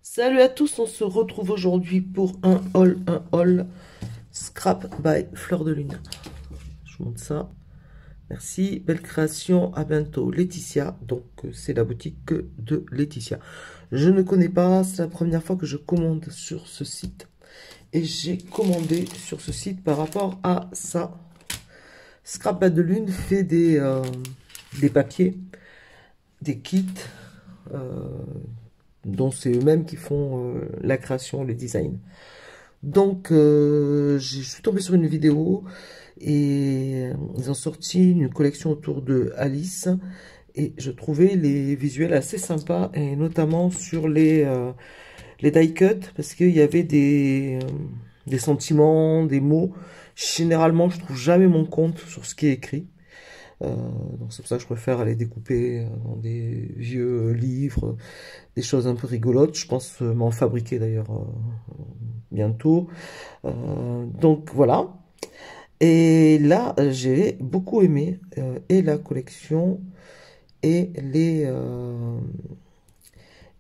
Salut à tous, on se retrouve aujourd'hui pour un haul Scrap by Fleur de Lune. Je vous montre ça. Merci, belle création, à bientôt. Laetitia, donc c'est la boutique de Laetitia. Je ne connais pas, c'est la première fois que je commande sur ce site. Et j'ai commandé sur ce site par rapport à ça. Scrap by de Lune fait des papiers, des kits, dont c'est eux-mêmes qui font la création, le design. Donc, je suis tombée sur une vidéo et ils ont sorti une collection autour de Alice et je trouvais les visuels assez sympas et notamment sur les die cuts parce qu'il y avait des sentiments, des mots. Généralement, je trouve jamais mon compte sur ce qui est écrit. Donc c'est pour ça que je préfère aller découper dans des vieux livres, des choses un peu rigolotes. Je pense m'en fabriquer d'ailleurs bientôt. Donc voilà. Et là, j'ai beaucoup aimé et la collection et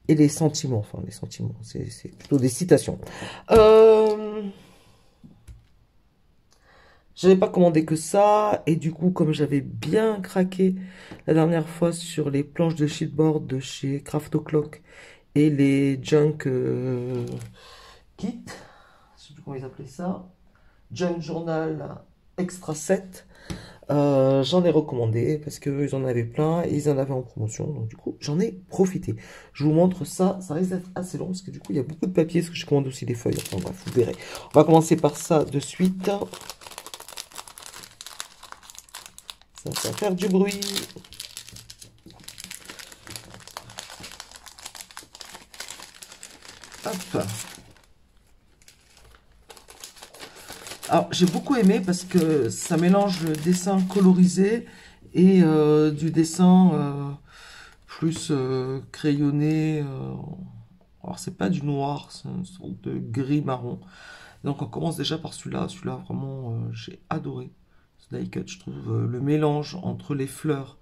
les sentiments. Enfin, les sentiments, c'est plutôt des citations. Euh, J'avais pas commandé que ça. Et du coup, comme j'avais bien craqué la dernière fois sur les planches de chipboard de chez Craft O'Clock et les junk kits, je sais plus comment ils appelaient ça. Junk Journal Extra 7. J'en ai recommandé parce qu'ils en avaient plein et ils en avaient en promotion. Donc du coup, j'en ai profité. Je vous montre ça. Ça risque d'être assez long parce que du coup, il y a beaucoup de papier. Parce que je commande aussi des feuilles. Enfin bref, vous verrez. On va commencer par ça de suite. Ça va faire du bruit. Hop. Alors, j'ai beaucoup aimé parce que ça mélange le dessin colorisé et du dessin plus crayonné. Alors, c'est pas du noir, c'est une sorte de gris marron. Donc, on commence déjà par celui-là. Celui-là, vraiment, j'ai adoré. Ce die cut, je trouve le mélange entre les fleurs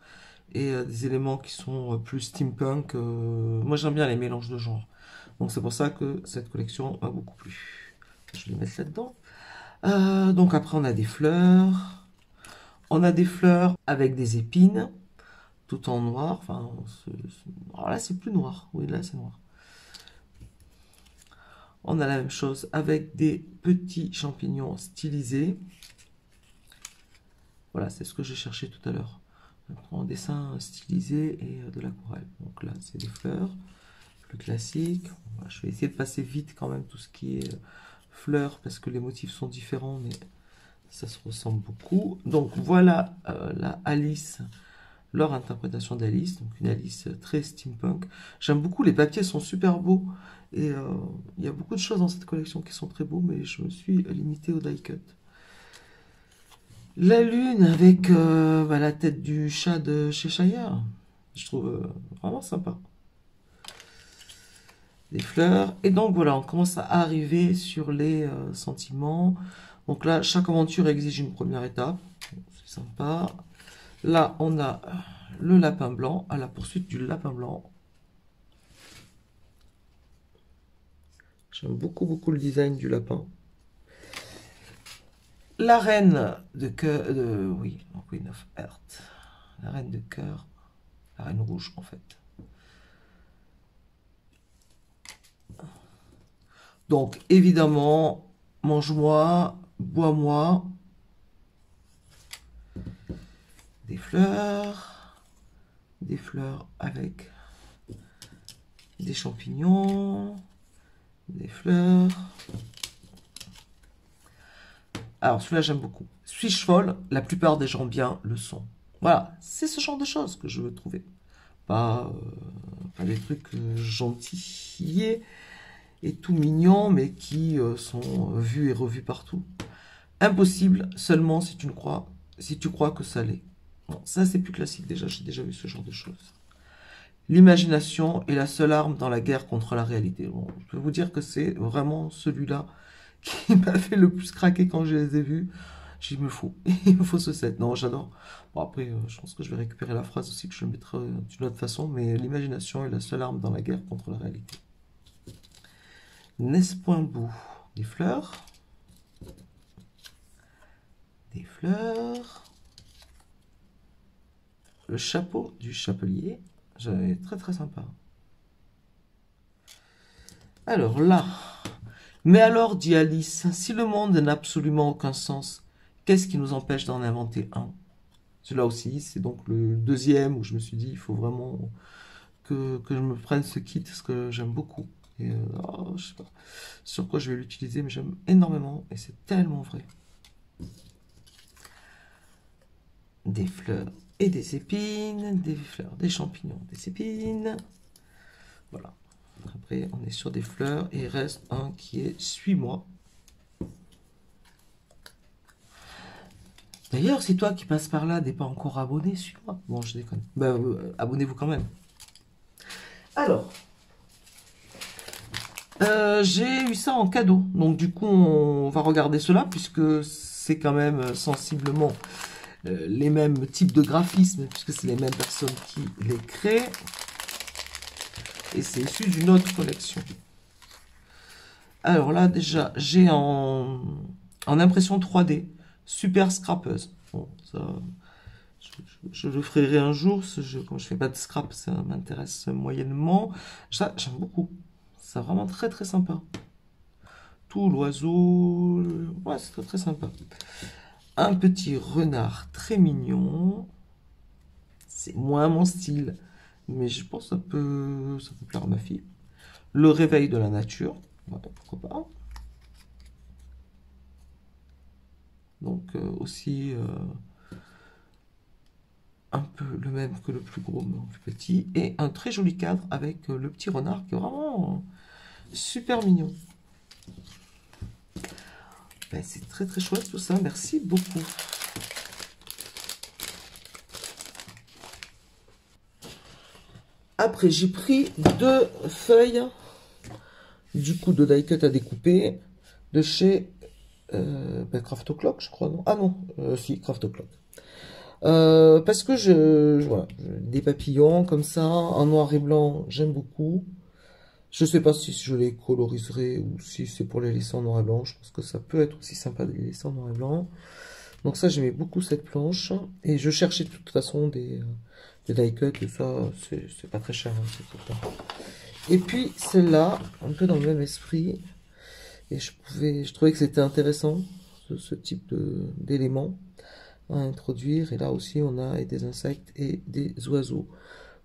et des éléments qui sont plus steampunk. Moi, j'aime bien les mélanges de genres. Donc, c'est pour ça que cette collection m'a beaucoup plu. Je vais les mettre là-dedans. Donc après on a des fleurs. On a des fleurs avec des épines, tout en noir. Enfin, alors là c'est plus noir. Oui, là c'est noir. On a la même chose avec des petits champignons stylisés. Voilà, c'est ce que j'ai cherché tout à l'heure. En dessin stylisé et de l'aquarelle. Donc là c'est des fleurs, plus classiques. Voilà, je vais essayer de passer vite quand même tout ce qui est fleurs parce que les motifs sont différents, mais ça se ressemble beaucoup. Donc voilà la Alice, leur interprétation d'Alice, donc une Alice très steampunk. J'aime beaucoup, les papiers sont super beaux et il y a beaucoup de choses dans cette collection qui sont très beaux, mais je me suis limitée au die cut. La lune avec la tête du chat de chez Cheshire, je trouve vraiment sympa. Des fleurs. Et donc voilà, on commence à arriver sur les sentiments. Donc là, chaque aventure exige une première étape. C'est sympa. Là, on a le lapin blanc, à la poursuite du lapin blanc. J'aime beaucoup, beaucoup le design du lapin. La reine de cœur, oui, Queen of Heart. La reine de cœur, la reine rouge en fait. Donc, évidemment, mange-moi, bois-moi. Des fleurs avec des champignons, des fleurs. Alors celui-là j'aime beaucoup. Suis-je folle? La plupart des gens bien le sont. Voilà, c'est ce genre de choses que je veux trouver. Pas des trucs gentils et tout mignons, mais qui sont vus et revus partout. Impossible seulement si tu crois que ça l'est. Bon, ça c'est plus classique déjà, j'ai déjà vu ce genre de choses. L'imagination est la seule arme dans la guerre contre la réalité. Bon, je peux vous dire que c'est vraiment celui-là qui m'a fait le plus craquer quand je les ai vus. Il me faut, il me faut ce set. Non, j'adore. Bon, après, je pense que je vais récupérer la phrase aussi, que je le mettrai d'une autre façon, mais l'imagination est la seule arme dans la guerre contre la réalité. N'est-ce point beau? Des fleurs. Des fleurs. Le chapeau du chapelier. Très très sympa. Alors là. Mais alors, dit Alice, si le monde n'a absolument aucun sens, qu'est-ce qui nous empêche d'en inventer un? Celui-là aussi, c'est donc le deuxième où je me suis dit, il faut vraiment que je me prenne ce kit, parce que j'aime beaucoup. Et oh, je sais pas sur quoi je vais l'utiliser, mais j'aime énormément, et c'est tellement vrai. Des fleurs et des épines, des fleurs, des champignons, des épines. Voilà. Après, on est sur des fleurs, et il reste un qui est Suis-moi. D'ailleurs, si toi qui passes par là n'es pas encore abonné, suis-moi. Bon, je déconne. Ben, abonnez-vous quand même. Alors, j'ai eu ça en cadeau. Donc, du coup, on va regarder cela, puisque c'est quand même sensiblement les mêmes types de graphismes, puisque c'est les mêmes personnes qui les créent. Et c'est issu d'une autre collection. Alors là, déjà, j'ai en impression 3D. Super scrapeuse. Bon, ça, je le ferai un jour. Comme je fais pas de scrap, ça m'intéresse moyennement. Ça, j'aime beaucoup. C'est vraiment très très sympa. Tout l'oiseau. Ouais, c'est très très sympa. Un petit renard très mignon. C'est moins mon style. Mais je pense que ça peut plaire à ma fille. Le réveil de la nature. Ouais, pourquoi pas. Donc aussi un peu le même que le plus gros, mais le plus petit. Et un très joli cadre avec le petit renard qui est vraiment super mignon. Ben, c'est très très chouette tout ça, merci beaucoup. Après j'ai pris 2 feuilles du coup de die cut à découper de chez Craft O'Clock, je crois, non? Ah non, si, Craft O'Clock. Parce que voilà, des papillons comme ça, en noir et blanc, j'aime beaucoup. Je sais pas si je les coloriserai ou si c'est pour les laisser en noir et blanc. Je pense que ça peut être aussi sympa de les laisser en noir et blanc. Donc ça, j'aimais beaucoup cette planche. Et je cherchais de toute façon des die cut. Et ça, c'est pas très cher. Hein, et puis celle-là, un peu dans le même esprit. Et je trouvais que c'était intéressant, ce type d'éléments à introduire. Et là aussi, on a des insectes et des oiseaux.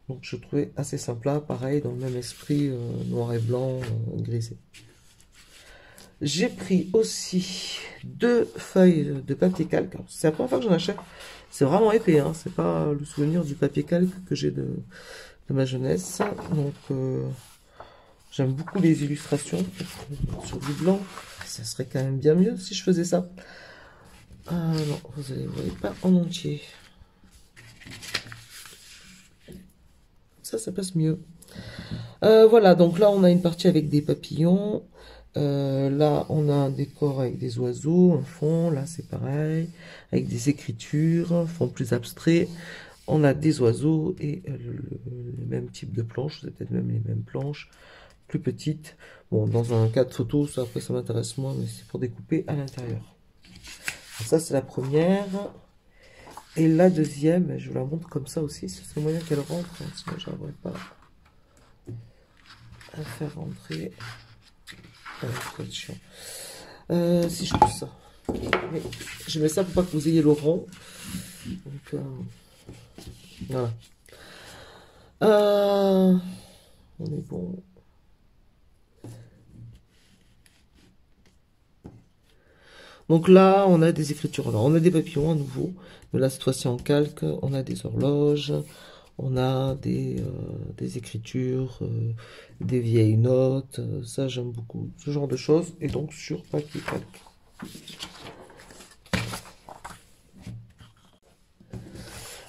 Donc je trouvais assez sympa, pareil, dans le même esprit, noir et blanc, grisé. J'ai pris aussi 2 feuilles de papier calque. C'est la première fois que j'en achète. C'est vraiment épais, hein. C'est pas le souvenir du papier calque que j'ai de ma jeunesse. Donc j'aime beaucoup les illustrations sur du blanc. Ça serait quand même bien mieux si je faisais ça. Non, vous ne voyez pas en entier. Ça passe mieux. Voilà, donc là on a une partie avec des papillons. Là on a un décor avec des oiseaux, un fond, là c'est pareil, avec des écritures, un fond plus abstrait. On a des oiseaux et le même type de planche, c'est peut-être même les mêmes planches, plus petites. Bon, dans un cadre photo, ça après ça m'intéresse moins, mais c'est pour découper à l'intérieur. Ça c'est la première. Et la deuxième, je vous la montre comme ça aussi, c'est le moyen qu'elle rentre, hein, sinon je n'arriverai pas à faire rentrer. Si je pousse ça. Mais je mets ça pour pas que vous ayez le rond. Donc, voilà. On est bon. Donc là, on a des écritures. Alors, on a des papillons à nouveau. Mais là, cette fois-ci en calque. On a des horloges. On a des écritures, des vieilles notes. Ça, j'aime beaucoup. Ce genre de choses. Et donc, sur papier calque.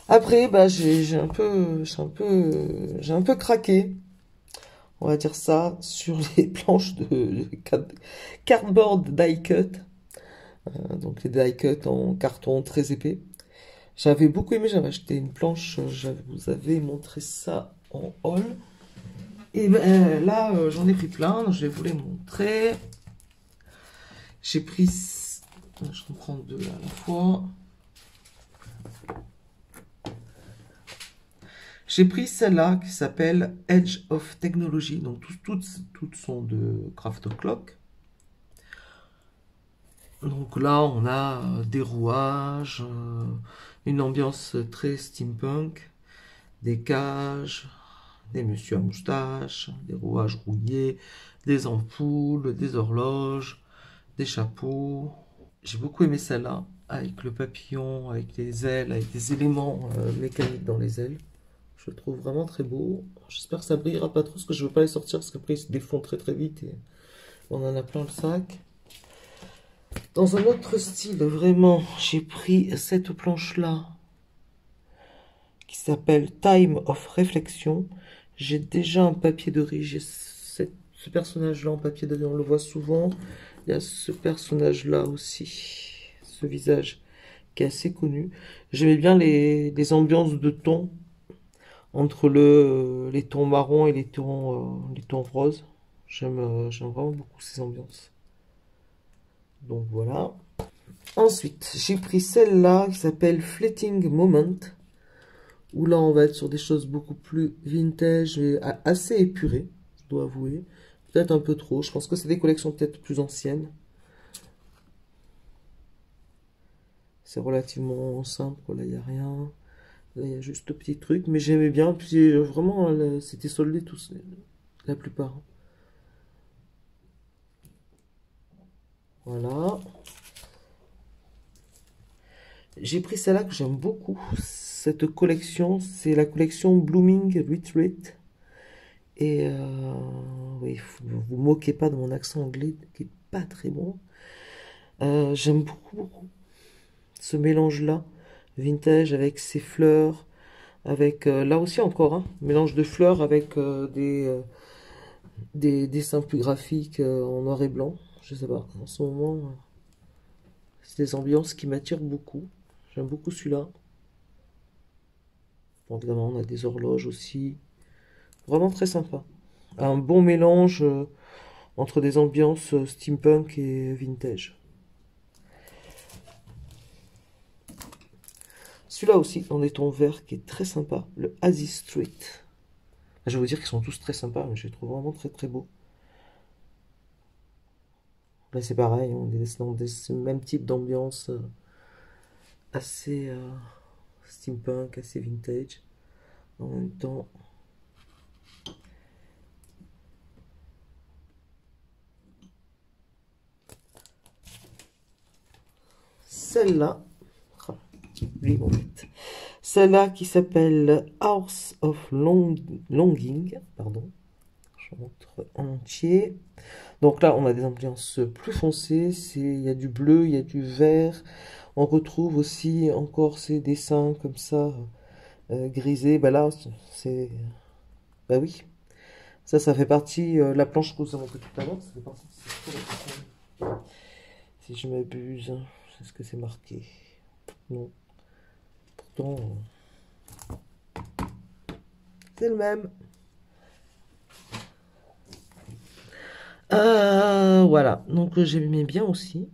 Après, bah, j'ai un peu craqué. On va dire ça, sur les planches de cardboard die cut. Donc les die cut en carton très épais. J'avais beaucoup aimé, j'avais acheté une planche, je vous avais montré ça en haul. Et ben, là, j'en ai pris plein, donc je vais vous les montrer. J'ai pris... Je vais prendre deux à la fois. J'ai pris celle-là qui s'appelle Edge of Technology. Donc toutes sont de Craft Clock. Donc là, on a des rouages, une ambiance très steampunk, des cages, des messieurs à moustache, des rouages rouillés, des ampoules, des horloges, des chapeaux. J'ai beaucoup aimé celle-là, avec le papillon, avec les ailes, avec des éléments mécaniques dans les ailes. Je le trouve vraiment très beau. J'espère que ça brillera pas trop, parce que je veux pas les sortir, parce qu'après ils se défont très très vite et on en a plein le sac. Dans un autre style, vraiment, j'ai pris cette planche-là, qui s'appelle Time of Reflection. J'ai déjà un papier de riz, j'ai ce personnage-là en papier de riz, on le voit souvent. Il y a ce personnage-là aussi, ce visage qui est assez connu. J'aimais bien les ambiances de tons, entre les tons marrons et les tons roses. J'aime vraiment beaucoup ces ambiances. Donc voilà. Ensuite, j'ai pris celle-là qui s'appelle Fleeting Moment, où là on va être sur des choses beaucoup plus vintage et assez épurées, je dois avouer. Peut-être un peu trop, je pense que c'est des collections peut-être plus anciennes. C'est relativement simple, là il n'y a rien. Là il y a juste un petit truc, mais j'aimais bien. Puis vraiment, c'était soldé tous, la plupart. Voilà. J'ai pris celle-là que j'aime beaucoup. Cette collection, c'est la collection Blooming Retreat. Et oui, vous moquez pas de mon accent anglais qui est pas très bon. J'aime beaucoup ce mélange-là, vintage avec ces fleurs, avec là aussi encore, hein, mélange de fleurs avec des dessins plus graphiques en noir et blanc. Je sais pas, en ce moment, c'est des ambiances qui m'attirent beaucoup. J'aime beaucoup celui-là. Bon, évidemment, on a des horloges aussi. Vraiment très sympa. Un bon mélange entre des ambiances steampunk et vintage. Celui-là aussi, dans des tons verts, qui est très sympa. Le Asie Street. Je vais vous dire qu'ils sont tous très sympas, mais je les trouve vraiment très très beaux. Là, c'est pareil, on est dans ce même type d'ambiance assez steampunk, assez vintage. En même temps, celle-là, celle-là qui s'appelle House of Longing, pardon, je montre en entier. Donc là, on a des ambiances plus foncées, il y a du bleu, il y a du vert. On retrouve aussi encore ces dessins comme ça, grisés. Bah là, c'est... Bah oui, ça fait partie... la planche que vous avez montrée tout à l'heure, ça fait partie de cette collection. Si je m'abuse, est-ce que c'est marqué? Non. Pourtant, c'est le même. Voilà, donc j'aimais bien aussi.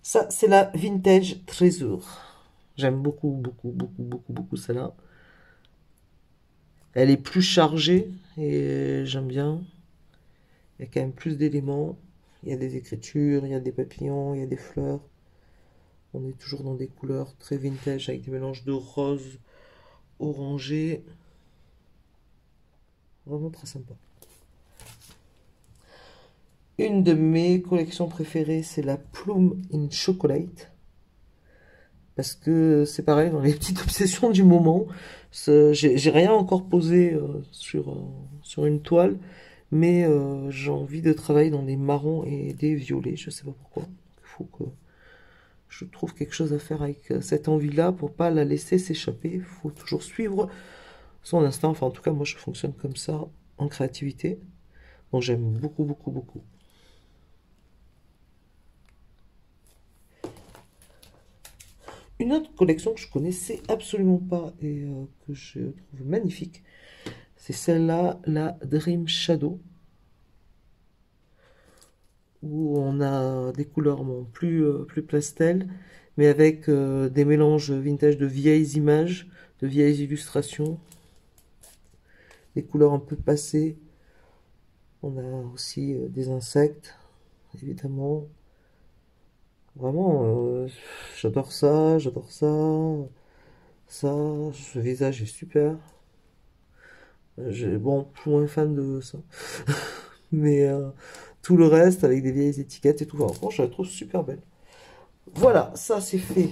Ça, c'est la Vintage Treasure. J'aime beaucoup celle-là. Elle est plus chargée et j'aime bien. Il y a quand même plus d'éléments. Il y a des écritures, il y a des papillons, il y a des fleurs. On est toujours dans des couleurs très vintage avec des mélanges de rose, orangé. Vraiment très sympa. Une de mes collections préférées, c'est la Plume in Chocolate. Parce que c'est pareil, dans les petites obsessions du moment, j'ai rien encore posé sur une toile, mais j'ai envie de travailler dans des marrons et des violets, je sais pas pourquoi. Il faut que je trouve quelque chose à faire avec cette envie-là pour pas la laisser s'échapper. Il faut toujours suivre son instinct, enfin en tout cas moi je fonctionne comme ça en créativité. Donc j'aime beaucoup. Une autre collection que je connaissais absolument pas et que je trouve magnifique, c'est celle-là, la Dream Shadow, où on a des couleurs bon, plus pastel, mais avec des mélanges vintage de vieilles images, de vieilles illustrations, des couleurs un peu passées. On a aussi des insectes, évidemment. Vraiment, j'adore ça, j'adore ça. Ça, ce visage est super. Bon, je suis moins fan de ça. Mais tout le reste, avec des vieilles étiquettes et tout, franchement, je la trouve super belle. Voilà, ça c'est fait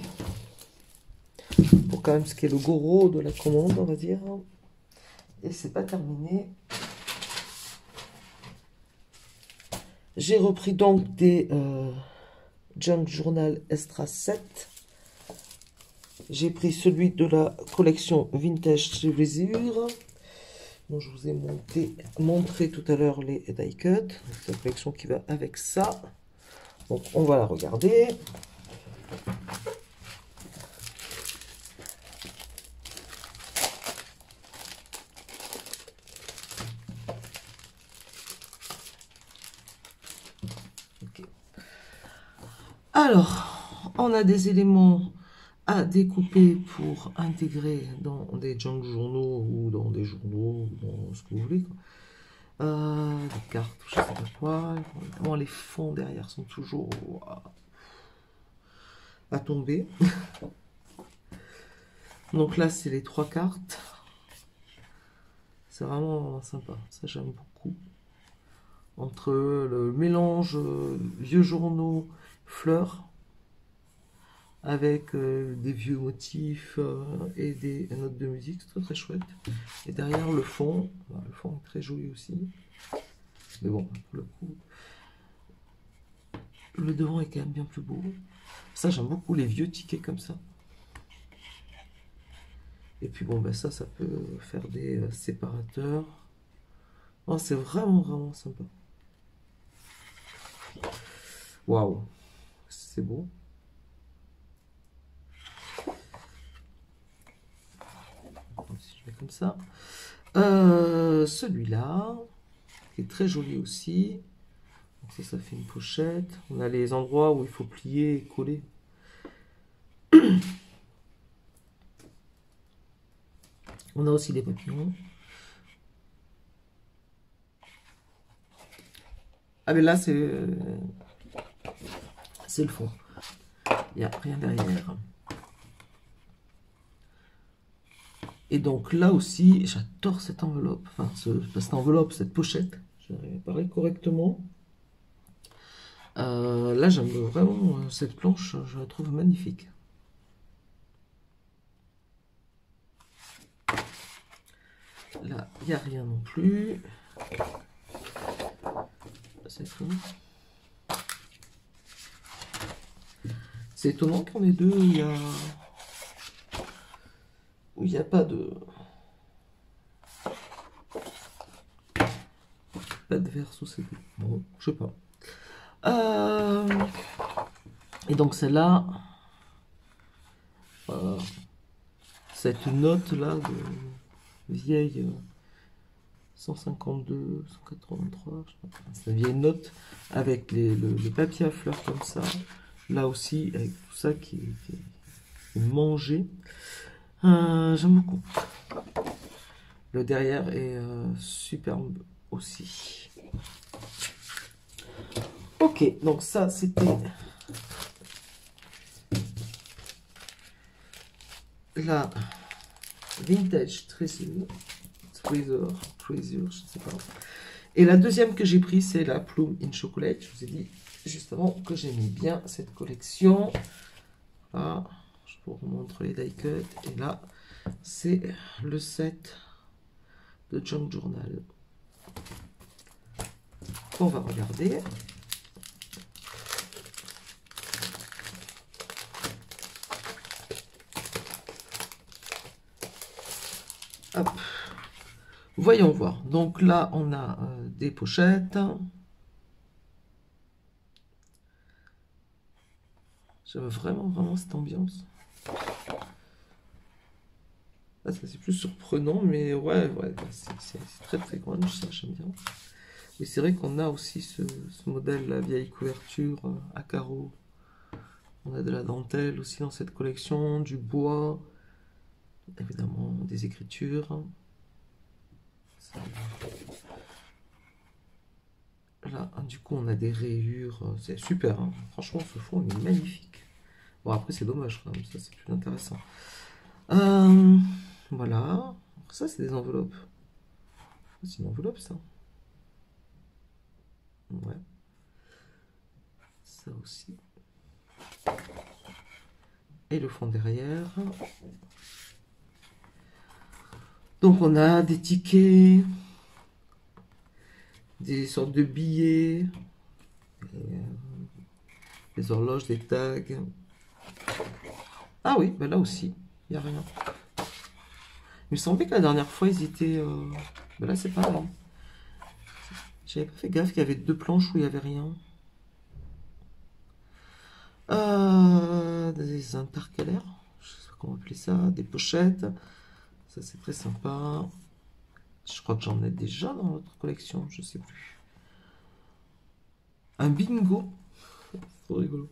pour quand même ce qui est le gros de la commande, on va dire. Et c'est pas terminé. J'ai repris donc des Junk Journal Extra 7. J'ai pris celui de la collection Vintage Treasure. Bon, je vous ai montré tout à l'heure les die cut. C'est la collection qui va avec ça. Donc on va la regarder. Okay. Alors, on a des éléments à découper pour intégrer dans des junk journaux ou dans des journaux, ou dans ce que vous voulez. Des cartes, je sais pas quoi. Évidemment, les fonds derrière sont toujours à tomber. Donc là, c'est les 3 cartes. C'est vraiment sympa. Ça, j'aime beaucoup. Entre le mélange vieux journaux, fleurs, avec des vieux motifs et des notes de musique, c'est très très chouette. Et derrière le fond est très joli aussi. Mais bon, pour le coup, le devant est quand même bien plus beau. Ça, j'aime beaucoup les vieux tickets comme ça. Et puis bon, ben ça peut faire des séparateurs. Oh, c'est vraiment vraiment sympa. Waouh, c'est beau. Si je mets comme ça. Celui-là, qui est très joli aussi. Donc ça fait une pochette. On a les endroits où il faut plier et coller. On a aussi des papillons. Ah mais là c'est le fond. Il n'y a rien derrière. Et donc là aussi, j'adore cette enveloppe. Enfin, cette enveloppe, cette pochette. Je vais parler correctement. Là, j'aime vraiment cette planche. Je la trouve magnifique. Là, il n'y a rien non plus. C'est fou. C'est étonnant qu'on ait deux où il n'y a pas de verso CD. Bon, je sais pas. Et donc celle-là, cette note là de vieille 152, 183, c'est une vieille note avec le papier à fleurs comme ça. Là aussi, avec tout ça qui est mangé. J'aime beaucoup. Le derrière est superbe aussi. Ok, donc ça c'était la Vintage Treasure, je sais pas. Et la deuxième que j'ai pris, c'est la Plume in Chocolate. Je vous ai dit juste avant que j'aimais bien cette collection. Là, je vous remontre les die cut. Et là, c'est le set de Junk Journal qu'on va regarder. Hop. Voyons voir. Donc là, on a des pochettes. J'aime vraiment, vraiment cette ambiance. Ah, ça c'est plus surprenant, mais ouais, c'est très très grunge, ça j'aime bien. Mais c'est vrai qu'on a aussi ce modèle, la vieille couverture à carreaux. On a de la dentelle aussi dans cette collection, du bois, évidemment des écritures. Là, du coup, on a des rayures, c'est super, hein. Franchement, ce fond il est magnifique. Bon, après, c'est dommage quand même, ça c'est plus intéressant. Voilà, ça c'est des enveloppes. C'est une enveloppe ça. Ouais, ça aussi. Et le fond derrière. Donc on a des tickets, des sortes de billets, des horloges, des tags. Ah oui, ben là aussi, il n'y a rien. Il me semblait que la dernière fois ils étaient... Ben là c'est pas là. J'avais pas fait gaffe qu'il y avait 2 planches où il n'y avait rien. Des intercalaires, je sais pas comment appeler ça, des pochettes. Ça c'est très sympa. Je crois que j'en ai déjà dans notre collection, je sais plus. Un bingo, trop rigolo.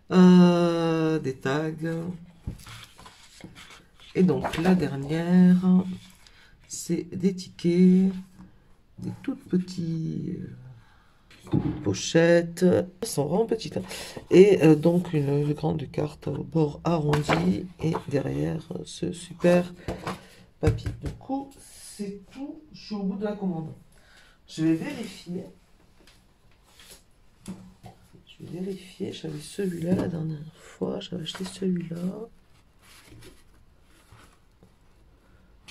Des tags. Et donc la dernière, c'est des tickets, des toutes petites pochettes. Elles sont vraiment petites. Hein. Et donc une grande carte au bord arrondi. Et derrière ce super papier. Du coup, c'est tout. Je suis au bout de la commande. Je vais vérifier. J'avais celui-là la dernière fois. J'avais acheté celui-là.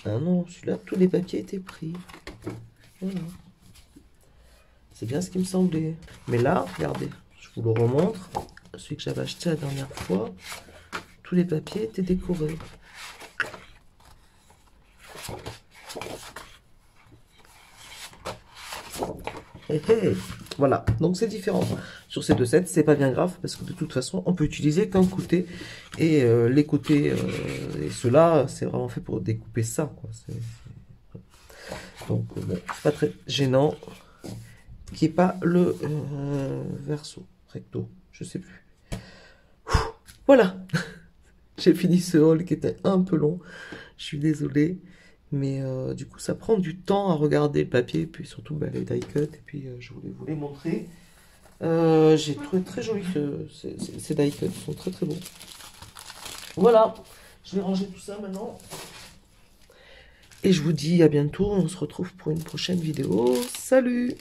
Ah non, celui-là, tous les papiers étaient pris. Voilà. C'est bien ce qui me semblait. Mais là, regardez, je vous le remontre. Celui que j'avais acheté la dernière fois, tous les papiers étaient décorés. Voilà, donc c'est différent. Sur ces 2 sets, c'est pas bien grave parce que de toute façon, on peut utiliser qu'un côté et les côtés et ceux-là, c'est vraiment fait pour découper ça, quoi. Donc bon, c'est pas très gênant qui est pas le verso recto, je sais plus. Voilà, j'ai fini ce haul qui était un peu long. Je suis désolée. Mais du coup, ça prend du temps à regarder le papier, et puis surtout bah, les die cuts, et puis je voulais vous les montrer. J'ai trouvé très joli ces die cuts, ils sont très très beaux. Voilà, je vais ranger tout ça maintenant. Et je vous dis à bientôt, on se retrouve pour une prochaine vidéo. Salut!